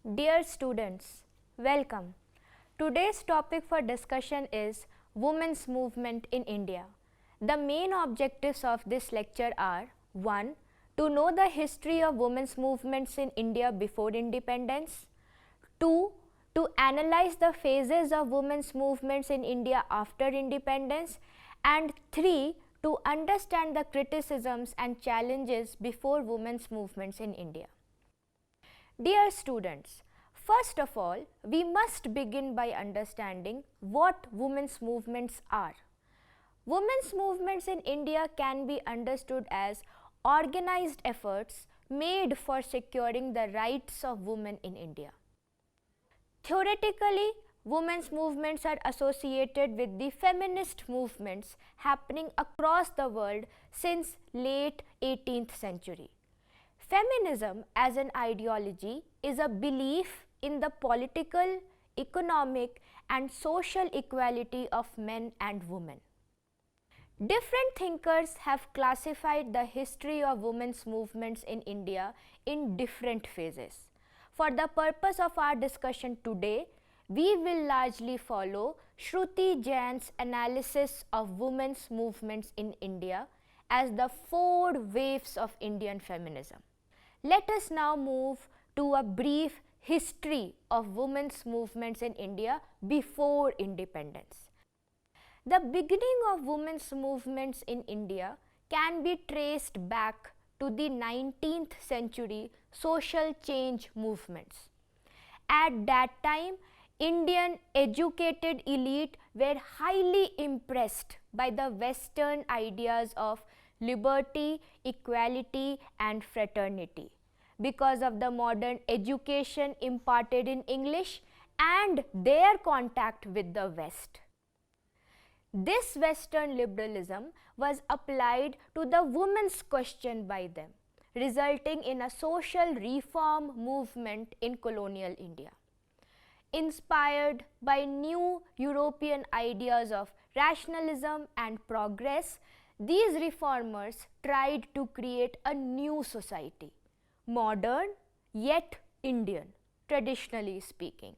Dear students, welcome. Today's topic for discussion is Women's Movement in India. The main objectives of this lecture are 1. To know the history of women's movements in India before independence. 2. To analyze the phases of women's movements in India after independence. And 3. To understand the criticisms and challenges before women's movements in India. Dear students, first of all, we must begin by understanding what women's movements are. Women's movements in India can be understood as organized efforts made for securing the rights of women in India. Theoretically, women's movements are associated with the feminist movements happening across the world since late 18th century. Feminism as an ideology is a belief in the political, economic and social equality of men and women. Different thinkers have classified the history of women's movements in India in different phases. For the purpose of our discussion today, we will largely follow Shruti Jain's analysis of women's movements in India as the 4 waves of Indian feminism. Let us now move to a brief history of women's movements in India before independence. The beginning of women's movements in India can be traced back to the 19th century social change movements. At that time, Indian educated elite were highly impressed by the Western ideas of liberty, equality and fraternity because of the modern education imparted in English and their contact with the West. This Western liberalism was applied to the women's question by them, resulting in a social reform movement in colonial India. Inspired by new European ideas of rationalism and progress, these reformers tried to create a new society, modern yet Indian, traditionally speaking.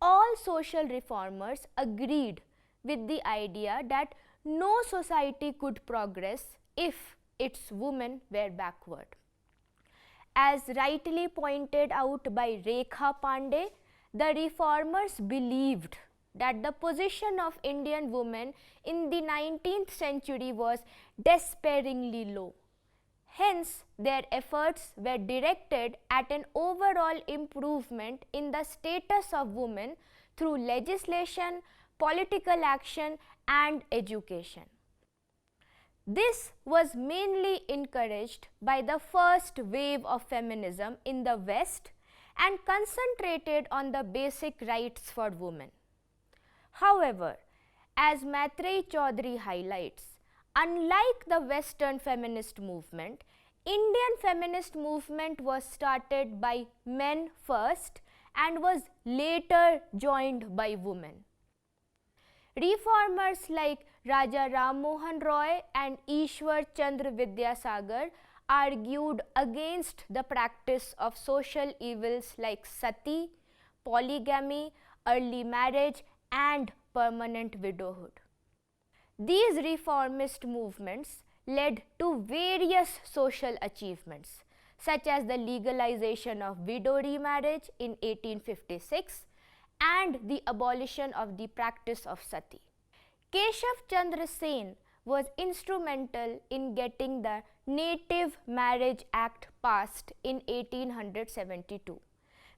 All social reformers agreed with the idea that no society could progress if its women were backward. As rightly pointed out by Rekha Pandey, the reformers believed that the position of Indian women in the 19th century was despairingly low. Hence, their efforts were directed at an overall improvement in the status of women through legislation, political action and education. This was mainly encouraged by the first wave of feminism in the West and concentrated on the basic rights for women. However, as Maitreyi Chaudhary highlights, unlike the Western feminist movement, Indian feminist movement was started by men first and was later joined by women. Reformers like Raja Ram Mohan Roy and Ishwar Chandra Vidyasagar argued against the practice of social evils like sati, polygamy, early marriage and permanent widowhood. These reformist movements led to various social achievements such as the legalization of widow remarriage in 1856 and the abolition of the practice of sati. Keshav Chandra Sen was instrumental in getting the Native Marriage Act passed in 1872,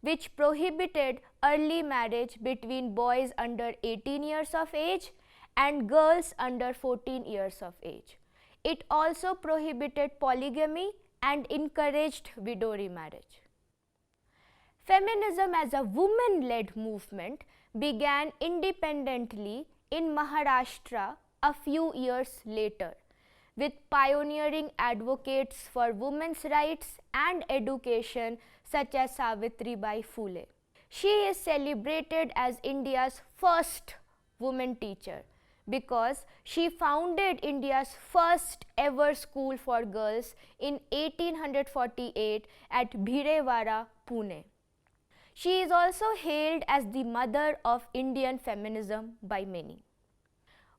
which prohibited early marriage between boys under 18 years of age and girls under 14 years of age. It also prohibited polygamy and encouraged widow remarriage. Feminism as a woman-led movement began independently in Maharashtra a few years later, with pioneering advocates for women's rights and education such as Savitribai Phule. She is celebrated as India's first woman teacher because she founded India's first ever school for girls in 1848 at Bhirewara, Pune. She is also hailed as the mother of Indian feminism by many.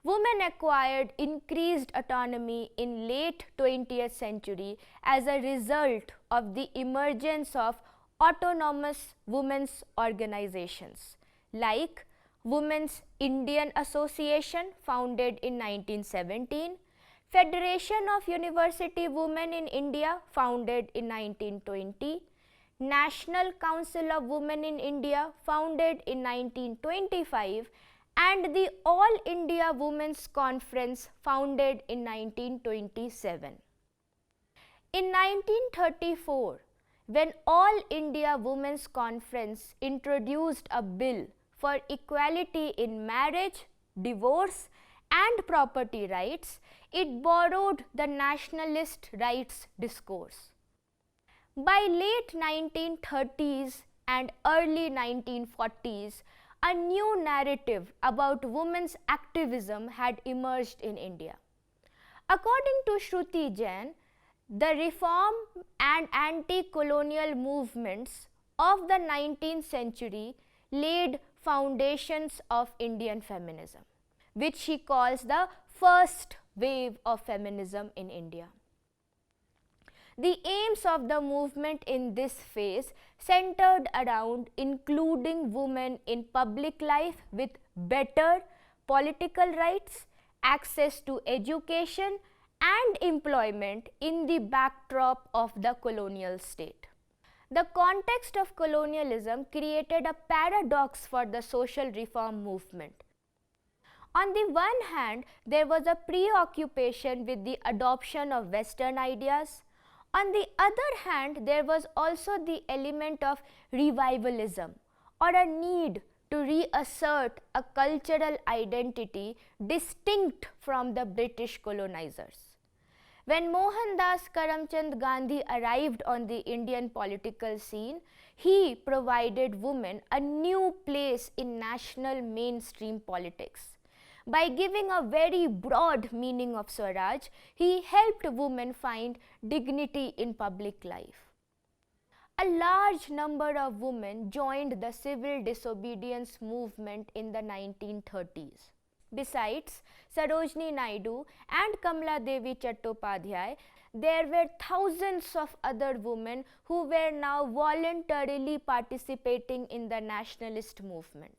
Women acquired increased autonomy in late 20th century as a result of the emergence of autonomous women's organizations like Women's Indian Association founded in 1917, Federation of University Women in India founded in 1920, National Council of Women in India founded in 1925, and the All India Women's Conference founded in 1927. In 1934, when All India Women's Conference introduced a bill for equality in marriage, divorce, and property rights, it borrowed the nationalist rights discourse. By late 1930s and early 1940s, a new narrative about women's activism had emerged in India. According to Shruti Jain, the reform and anti-colonial movements of the 19th century laid foundations of Indian feminism, which she calls the first wave of feminism in India. The aims of the movement in this phase centered around including women in public life with better political rights, access to education, and employment in the backdrop of the colonial state. The context of colonialism created a paradox for the social reform movement. On the one hand, there was a preoccupation with the adoption of Western ideas. On the other hand, there was also the element of revivalism or a need to reassert a cultural identity distinct from the British colonizers. When Mohandas Karamchand Gandhi arrived on the Indian political scene, he provided women a new place in national mainstream politics. By giving a very broad meaning of Swaraj, he helped women find dignity in public life. A large number of women joined the civil disobedience movement in the 1930s. Besides Sarojini Naidu and Kamala Devi Chattopadhyay, there were thousands of other women who were now voluntarily participating in the nationalist movement.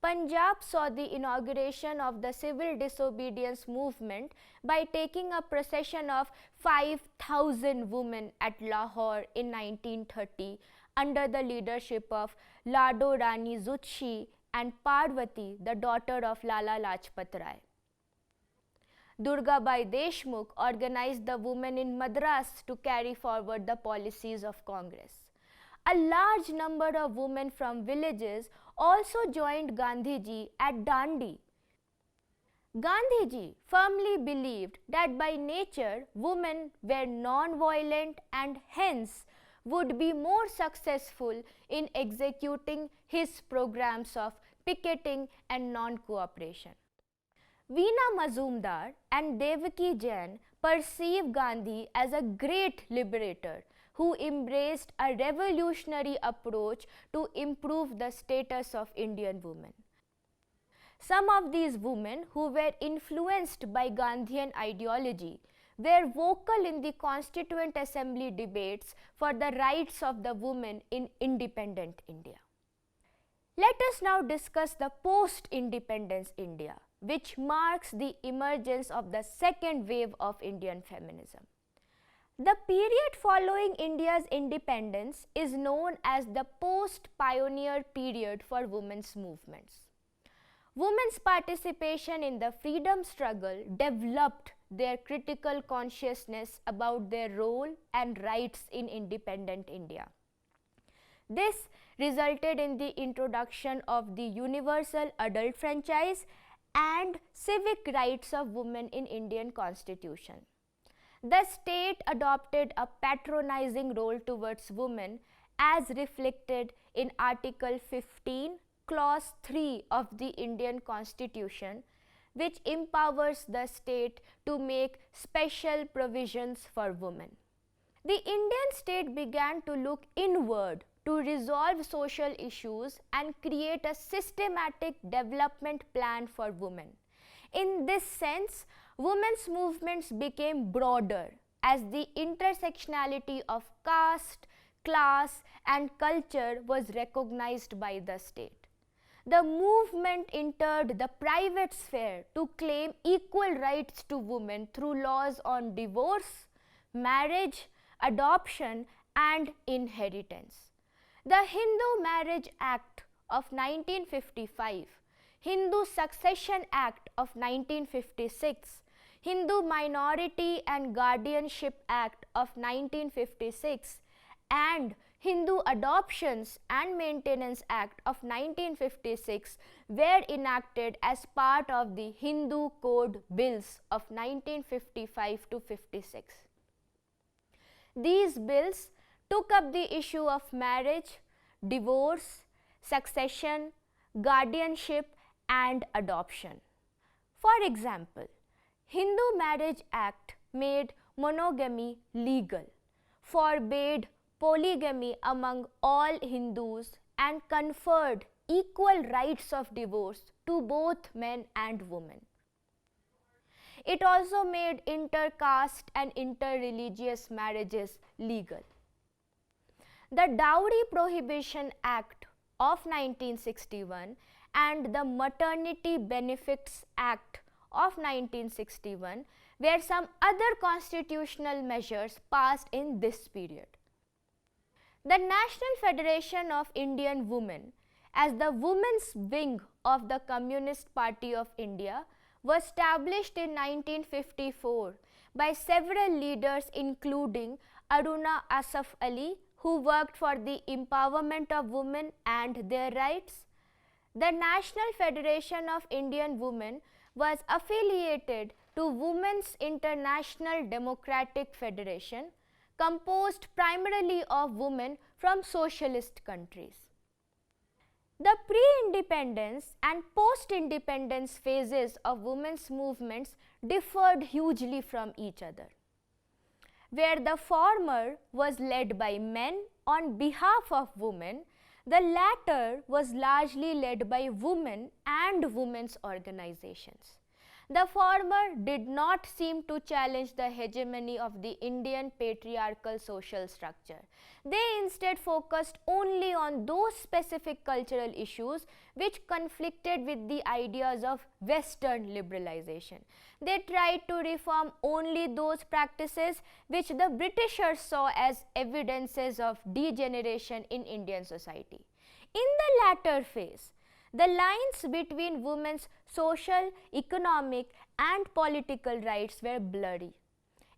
Punjab saw the inauguration of the civil disobedience movement by taking a procession of 5,000 women at Lahore in 1930 under the leadership of Lado Rani Zutshi and Parvati, the daughter of Lala Lajpat Rai. Durgabai Deshmukh organized the women in Madras to carry forward the policies of Congress. A large number of women from villages also joined Gandhiji at Dandi. Gandhiji firmly believed that by nature women were non-violent and hence would be more successful in executing his programs of picketing and non-cooperation. Veena Mazumdar and Devaki Jain perceived Gandhi as a great liberator who embraced a revolutionary approach to improve the status of Indian women. Some of these women who were influenced by Gandhian ideology were vocal in the Constituent Assembly debates for the rights of the women in independent India. Let us now discuss the post-independence India, which marks the emergence of the second wave of Indian feminism. The period following India's independence is known as the post-pioneer period for women's movements. Women's participation in the freedom struggle developed their critical consciousness about their role and rights in independent India. This resulted in the introduction of the universal adult franchise and civic rights of women in Indian Constitution. The state adopted a patronizing role towards women as reflected in Article 15, Clause 3 of the Indian Constitution, which empowers the state to make special provisions for women. The Indian state began to look inward to resolve social issues and create a systematic development plan for women. In this sense, women's movements became broader as the intersectionality of caste, class, and culture was recognized by the state. The movement entered the private sphere to claim equal rights to women through laws on divorce, marriage, adoption, and inheritance. The Hindu Marriage Act of 1955, Hindu Succession Act of 1956, Hindu Minority and Guardianship Act of 1956, and Hindu Adoptions and Maintenance Act of 1956 were enacted as part of the Hindu Code Bills of 1955 to 56. These bills took up the issue of marriage, divorce, succession, guardianship, and adoption. For example, Hindu Marriage Act made monogamy legal, forbade polygamy among all Hindus, and conferred equal rights of divorce to both men and women. It also made inter-caste and inter-religious marriages legal. The Dowry Prohibition Act of 1961 and the Maternity Benefits Act of 1961 were some other constitutional measures passed in this period. The National Federation of Indian Women, as the women's wing of the Communist Party of India, was established in 1954 by several leaders including Aruna Asaf Ali, who worked for the empowerment of women and their rights. The National Federation of Indian Women was affiliated to Women's International Democratic Federation, composed primarily of women from socialist countries. The pre-independence and post-independence phases of women's movements differed hugely from each other. Where the former was led by men on behalf of women, the latter was largely led by women and women's organizations. The former did not seem to challenge the hegemony of the Indian patriarchal social structure. They instead focused only on those specific cultural issues which conflicted with the ideas of Western liberalization. They tried to reform only those practices which the Britishers saw as evidences of degeneration in Indian society. In the latter phase, the lines between women's social, economic, and political rights were blurry.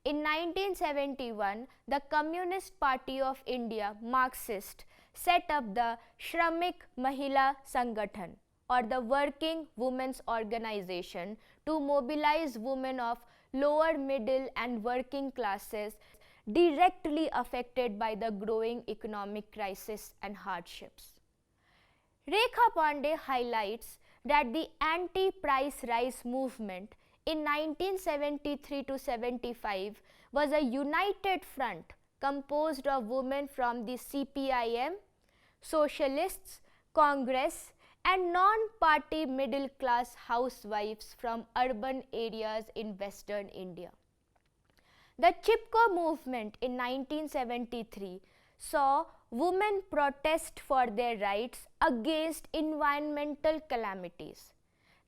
In 1971, the Communist Party of India, Marxist, set up the Shramik Mahila Sangathan, or the Working Women's Organization, to mobilize women of lower middle and working classes directly affected by the growing economic crisis and hardships. Rekha Pandey highlights that the anti-price rise movement in 1973 to 75 was a united front composed of women from the CPIM, Socialists, Congress, and non-party middle-class housewives from urban areas in Western India. The Chipko movement in 1973 saw women protest for their rights against environmental calamities.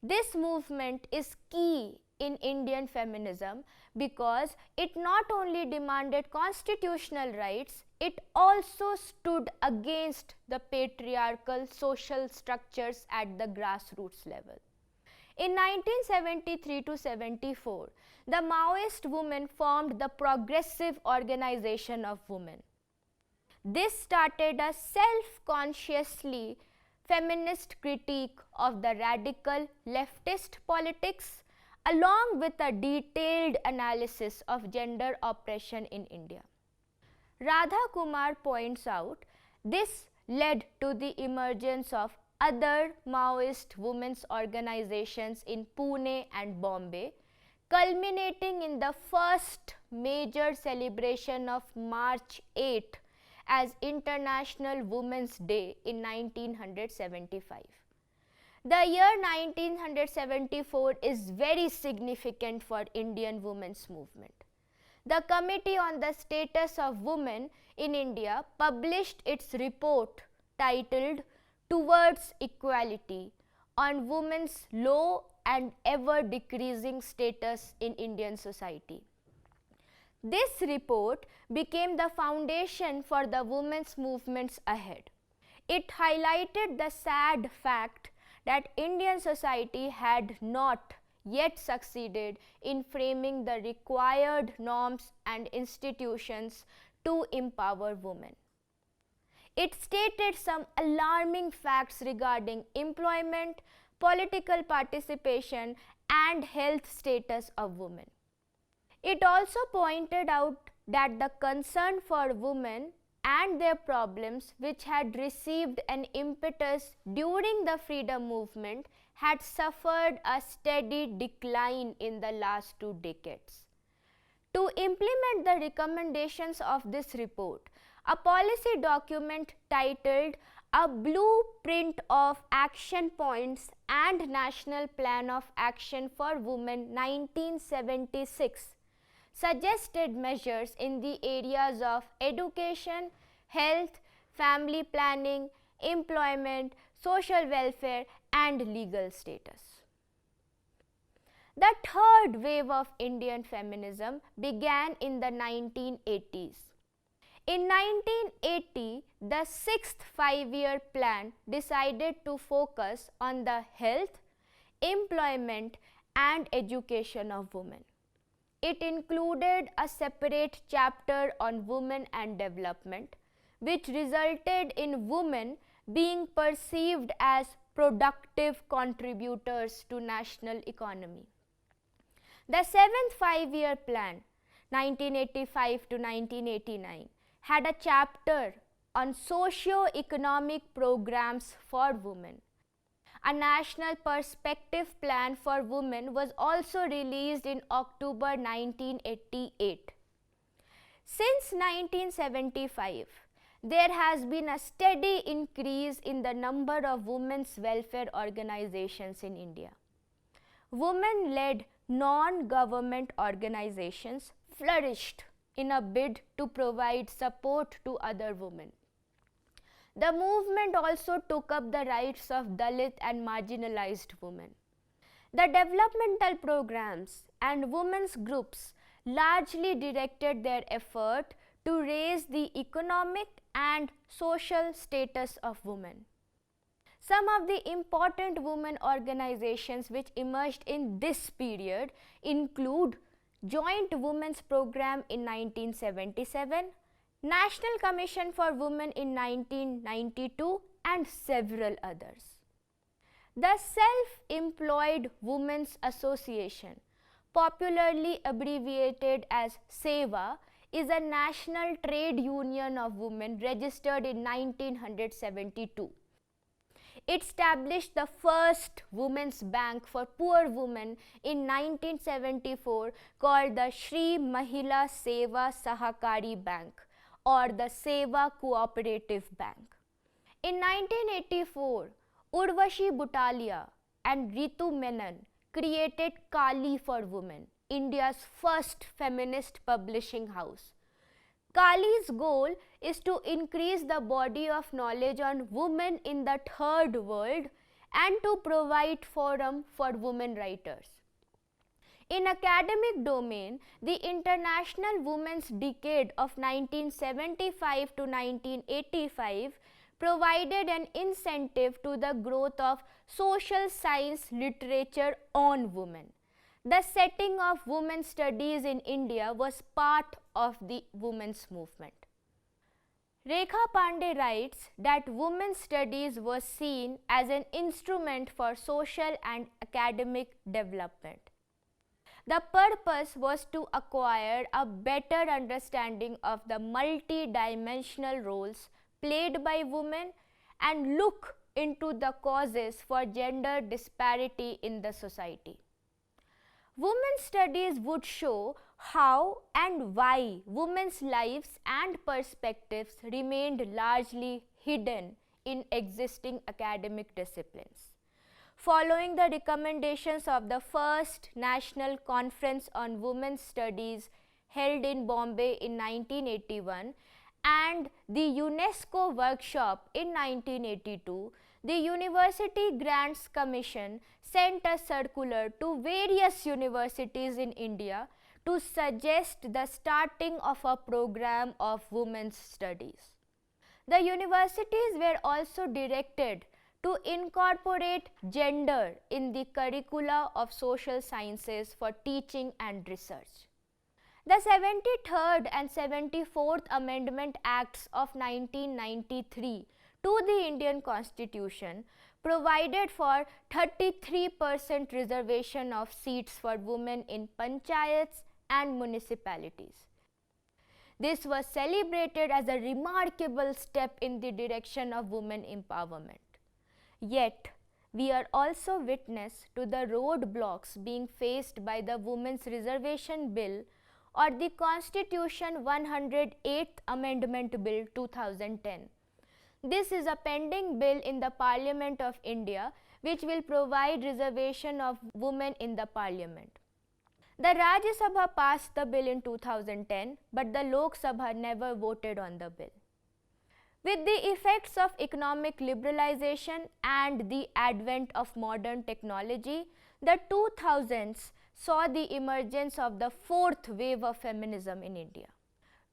This movement is key in Indian feminism because it not only demanded constitutional rights, it also stood against the patriarchal social structures at the grassroots level. In 1973 to 74, the Maoist women formed the Progressive Organization of Women. This started a self-consciously feminist critique of the radical leftist politics, along with a detailed analysis of gender oppression in India. Radha Kumar points out this led to the emergence of other Maoist women's organizations in Pune and Bombay, culminating in the first major celebration of March 8 as International Women's Day in 1975. The year 1974 is very significant for Indian women's movement. The Committee on the Status of Women in India published its report titled Towards Equality on Women's Low and Ever Decreasing Status in Indian Society. This report became the foundation for the women's movements ahead. It highlighted the sad fact that Indian society had not yet succeeded in framing the required norms and institutions to empower women. It stated some alarming facts regarding employment, political participation, and health status of women. It also pointed out that the concern for women and their problems, which had received an impetus during the freedom movement, had suffered a steady decline in the last 2 decades. To implement the recommendations of this report, a policy document titled A Blueprint of Action Points and National Plan of Action for Women 1976 suggested measures in the areas of education, health, family planning, employment, social welfare, and legal status. The third wave of Indian feminism began in the 1980s. In 1980, the sixth five-year plan decided to focus on the health, employment, and education of women. It included a separate chapter on women and development, which resulted in women being perceived as productive contributors to national economy. The seventh five-year plan, 1985 to 1989, had a chapter on socio-economic programs for women. A national perspective plan for women was also released in October 1988. Since 1975, there has been a steady increase in the number of women's welfare organizations in India. Women-led non-government organizations flourished in a bid to provide support to other women. The movement also took up the rights of Dalit and marginalized women. The developmental programs and women's groups largely directed their effort to raise the economic and social status of women. Some of the important women organizations which emerged in this period include Joint Women's Program in 1977, National Commission for Women in 1992, and several others. The Self-Employed Women's Association, popularly abbreviated as SEWA, is a national trade union of women registered in 1972. It established the first women's bank for poor women in 1974 called the Shri Mahila Seva Sahakari Bank, or the Seva Cooperative Bank. In 1984, Urvashi Butalia and Ritu Menon created Kali for Women, India's first feminist publishing house. Kali's goal is to increase the body of knowledge on women in the third world and to provide forum for women writers. In academic domain, the International Women's Decade of 1975 to 1985 provided an incentive to the growth of social science literature on women. The setting of women's studies in India was part of the women's movement. Rekha Pandey writes that women's studies was seen as an instrument for social and academic development. The purpose was to acquire a better understanding of the multi-dimensional roles played by women and look into the causes for gender disparity in the society. Women's studies would show how and why women's lives and perspectives remained largely hidden in existing academic disciplines. Following the recommendations of the first National Conference on Women's Studies held in Bombay in 1981 and the UNESCO workshop in 1982, the University Grants Commission sent a circular to various universities in India to suggest the starting of a program of women's studies. The universities were also directed to incorporate gender in the curricula of social sciences for teaching and research. The 73rd and 74th Amendment Acts of 1993 to the Indian Constitution provided for 33% reservation of seats for women in panchayats and municipalities. This was celebrated as a remarkable step in the direction of women empowerment. Yet, we are also witness to the roadblocks being faced by the Women's Reservation Bill or the Constitution 108th Amendment Bill 2010. This is a pending bill in the Parliament of India which will provide reservation of women in the Parliament. The Rajya Sabha passed the bill in 2010, but the Lok Sabha never voted on the bill. With the effects of economic liberalization and the advent of modern technology, the 2000s saw the emergence of the fourth wave of feminism in India.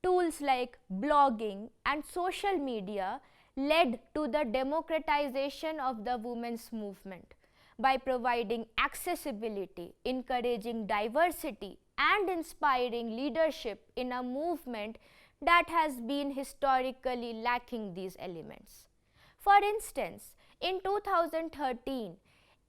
Tools like blogging and social media led to the democratization of the women's movement by providing accessibility, encouraging diversity, and inspiring leadership in a movement that has been historically lacking these elements. For instance, in 2013,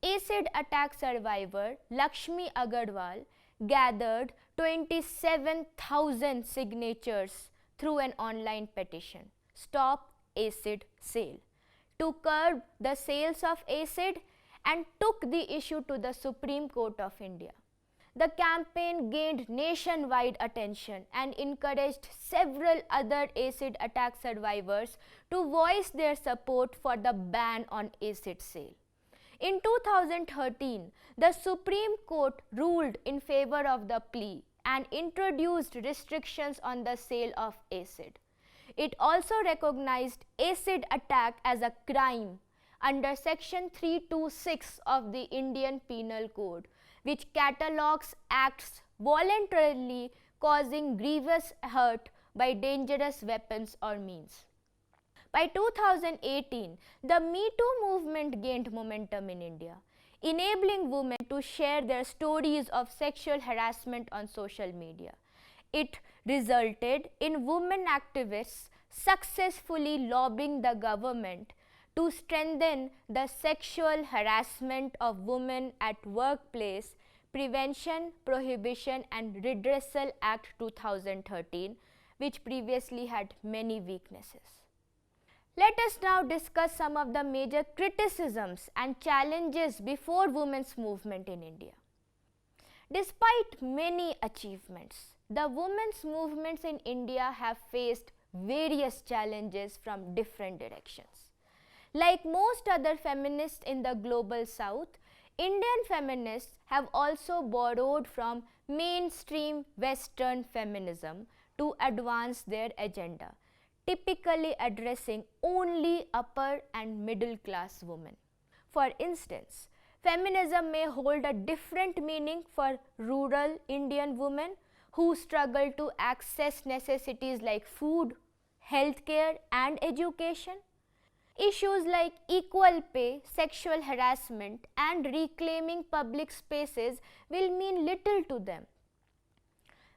acid attack survivor Lakshmi Agarwal gathered 27,000 signatures through an online petition, Stop Acid Sale, to curb the sales of acid and took the issue to the Supreme Court of India. The campaign gained nationwide attention and encouraged several other acid attack survivors to voice their support for the ban on acid sale. In 2013, the Supreme Court ruled in favor of the plea and introduced restrictions on the sale of acid. It also recognized acid attack as a crime under Section 326 of the Indian Penal Code, which catalogues acts voluntarily causing grievous hurt by dangerous weapons or means. By 2018, the Me Too movement gained momentum in India, enabling women to share their stories of sexual harassment on social media. It resulted in women activists successfully lobbying the government to strengthen the Sexual Harassment of Women at Workplace Prevention, Prohibition and Redressal Act 2013, which previously had many weaknesses. Let us now discuss some of the major criticisms and challenges before women's movement in India. Despite many achievements, the women's movements in India have faced various challenges from different directions. Like most other feminists in the global south, Indian feminists have also borrowed from mainstream Western feminism to advance their agenda, typically addressing only upper and middle class women. For instance, feminism may hold a different meaning for rural Indian women who struggle to access necessities like food, healthcare, and education. Issues like equal pay, sexual harassment, and reclaiming public spaces will mean little to them.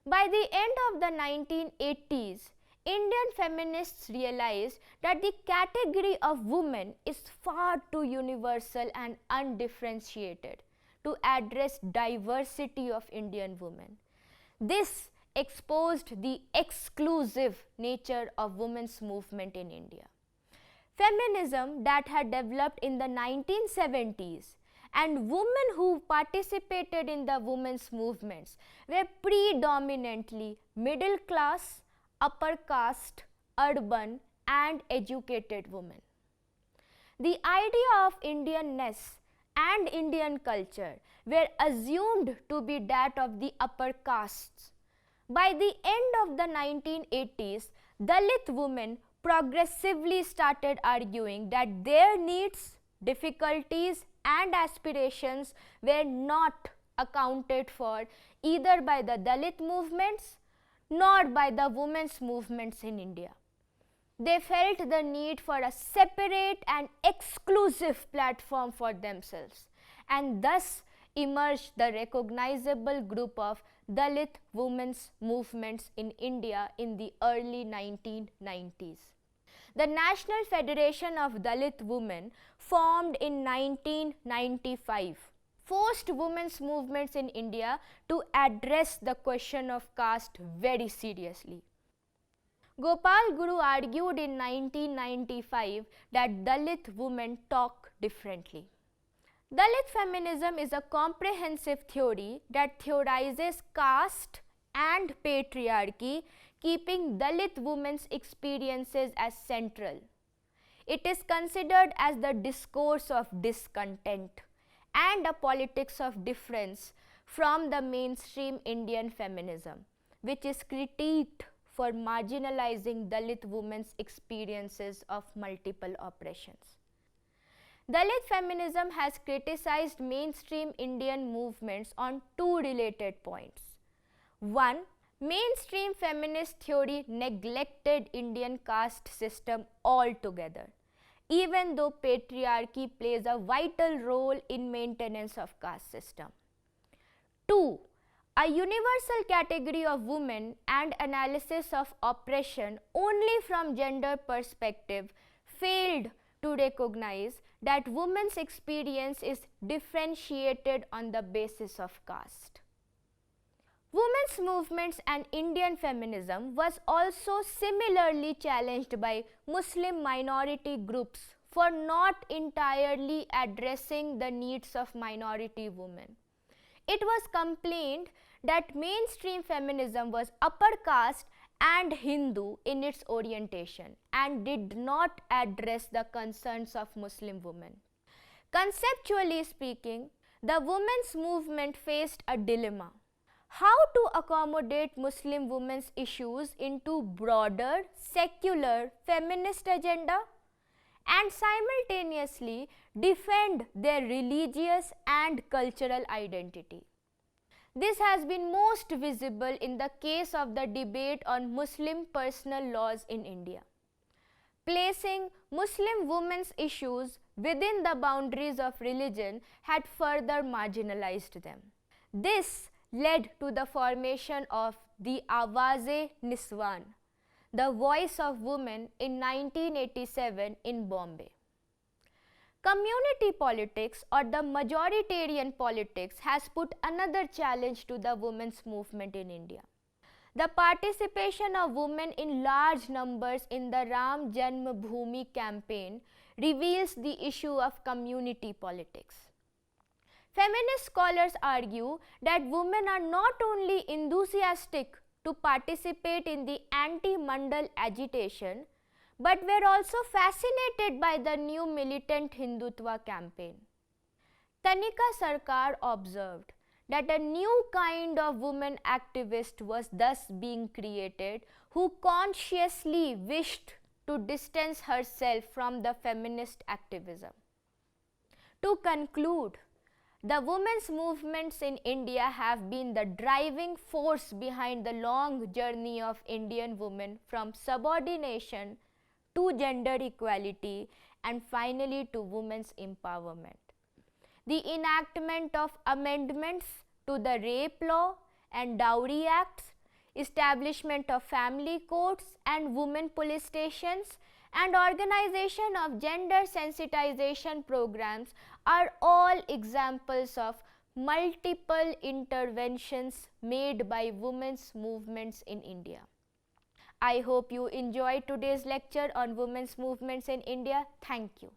By the end of the 1980s, Indian feminists realized that the category of woman is far too universal and undifferentiated to address diversity of Indian women. This exposed the exclusive nature of women's movement in India. Feminism that had developed in the 1970s and women who participated in the women's movements were predominantly middle class, upper caste, urban and educated women. The idea of Indianness and Indian culture were assumed to be that of the upper castes. By the end of the 1980s, Dalit women progressively started arguing that their needs, difficulties and aspirations were not accounted for either by the Dalit movements nor by the women's movements in India. They felt the need for a separate and exclusive platform for themselves, and thus emerged the recognizable group of Dalit women's movements in India in the early 1990s. The National Federation of Dalit Women, formed in 1995, forced women's movements in India to address the question of caste very seriously. Gopal Guru argued in 1995 that Dalit women talk differently. Dalit feminism is a comprehensive theory that theorizes caste and patriarchy, keeping Dalit women's experiences as central. It is considered as the discourse of discontent and a politics of difference from the mainstream Indian feminism, which is critiqued for marginalizing Dalit women's experiences of multiple oppressions. Dalit feminism has criticized mainstream Indian movements on two related points. One, mainstream feminist theory neglected Indian caste system altogether, even though patriarchy plays a vital role in maintenance of caste system. Two, a universal category of women and analysis of oppression only from gender perspective failed to recognize that women's experience is differentiated on the basis of caste. Women's movements and Indian feminism was also similarly challenged by Muslim minority groups for not entirely addressing the needs of minority women. It was complained that mainstream feminism was upper caste and Hindu in its orientation and did not address the concerns of Muslim women. Conceptually speaking, the women's movement faced a dilemma: how to accommodate Muslim women's issues into broader, secular, feminist agenda and simultaneously defend their religious and cultural identity. This has been most visible in the case of the debate on Muslim personal laws in India. Placing Muslim women's issues within the boundaries of religion had further marginalized them. This led to the formation of the Awaz-e-Niswan, the voice of women, in 1987 in Bombay. Community politics or the majoritarian politics has put another challenge to the women's movement in India. The participation of women in large numbers in the Ram Janmabhoomi campaign reveals the issue of community politics. Feminist scholars argue that women are not only enthusiastic to participate in the anti-Mandal agitation, but were also fascinated by the new militant Hindutva campaign. Tanika Sarkar observed that a new kind of woman activist was thus being created who consciously wished to distance herself from the feminist activism. To conclude, the women's movements in India have been the driving force behind the long journey of Indian women from subordination to gender equality and finally to women's empowerment. The enactment of amendments to the Rape Law and Dowry Acts, establishment of family courts and women police stations, and organization of gender sensitization programs are all examples of multiple interventions made by women's movements in India. I hope you enjoyed today's lecture on women's movements in India. Thank you.